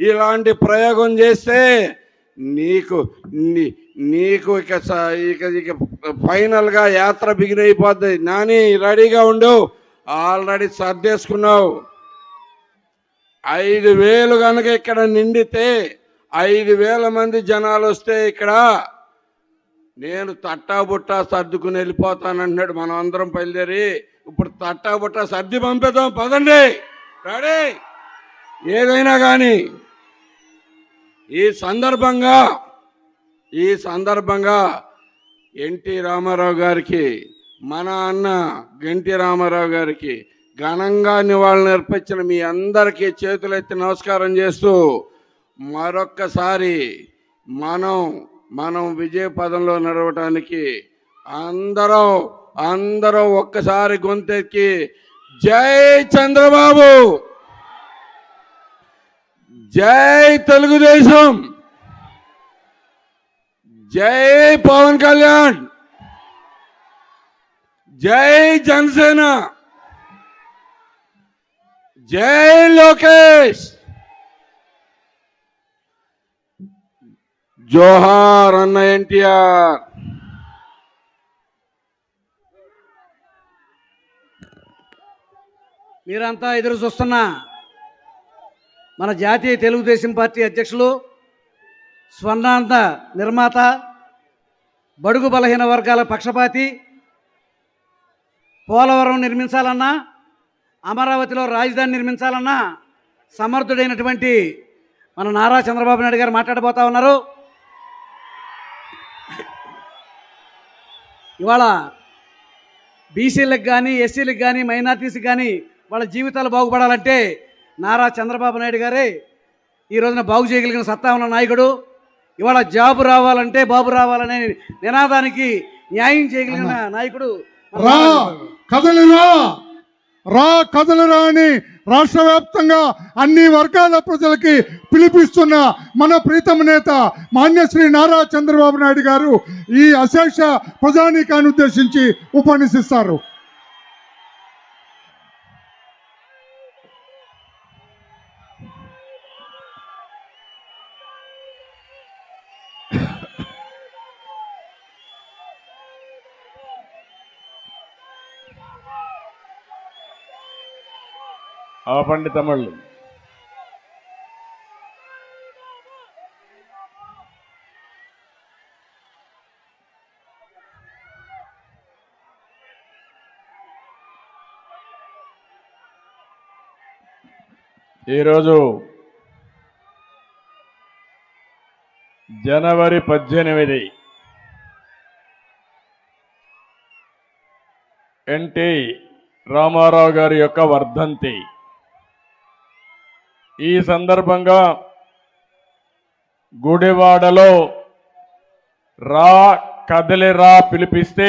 ఇలాంటి ప్రయోగం చేస్తే నీకు నీకు ఇక ఇక ఫైనల్గా యాత్ర బిగిన్ అయిపోద్ది. నాని రెడీగా ఉండు, ఆల్రెడీ సర్దేసుకున్నావు. 5,000 కనుక ఇక్కడ నిండితే 5,000 మంది జనాలు వస్తే ఇక్కడ నేను తట్టాబుట్టా సర్దుకుని వెళ్ళిపోతానంటున్నాడు. మనం అందరం బయలుదేరి ఇప్పుడు తట్టాబుట్టా సర్ది పంపిద్దాం, పదండి, రెడీ. ఏదైనా కానీ ఈ సందర్భంగా ఎన్టీ రామారావు గారికి, మన అన్న ఎన్టీ రామారావు గారికి ఘనంగా నివాళులు అర్పించిన మీ అందరికీ చేతులెత్తి నమస్కారం చేస్తూ మరొక్కసారి మనం విజయ పదంలో నడవటానికి అందరూ ఒక్కసారి గొంతెక్కి జై చంద్రబాబు, జై తెలుగుదేశం, జై పవన్ కళ్యాణ్, జై జనసేన, జై లోకేష్, జోహార్ అన్న ఎన్టీఆర్. మీరంతా ఎదురు చూస్తున్న మన జాతీయ తెలుగుదేశం పార్టీ అధ్యక్షులు, స్వర్ణాంధ్ర నిర్మాత, బడుగు బలహీన వర్గాల పక్షపాతి, పోలవరం నిర్మించాలన్నా, అమరావతిలో రాజధాని నిర్మించాలన్నా సమర్థుడైనటువంటి మన నారా చంద్రబాబు నాయుడు గారు మాట్లాడబోతా ఉన్నారు. ఇవాళ బీసీలకు కానీ, ఎస్సీలకు కానీ, మైనార్టీస్కి కానీ వాళ్ళ జీవితాలు బాగుపడాలంటే నారా చంద్రబాబు నాయుడు గారే ఈ రోజున బాగు చేయగలిగిన సత్తా ఉన్న నాయకుడు. ఇవాళ జాబు రావాలంటే బాబు రావాలనే నినాదానికి న్యాయం చేయగలిగిన నాయకుడు. కదలరా అని రాష్ట్ర వ్యాప్తంగా అన్ని వర్గాల ప్రజలకి పిలిపిస్తున్న మన ప్రీతమ నేత మాన్యశ్రీ నారా చంద్రబాబు నాయుడు గారు ఈ అశేష ప్రజానీకాన్ని ఉద్దేశించి ఉపన్యసిస్తారు. ఆపండి తమ్ముళ్ళు. ఈరోజు జనవరి 18 ఎన్టీ రామారావు గారి యొక్క వర్ధంతి. ఈ సందర్భంగా గుడివాడలో కదలిరా పిలిపిస్తే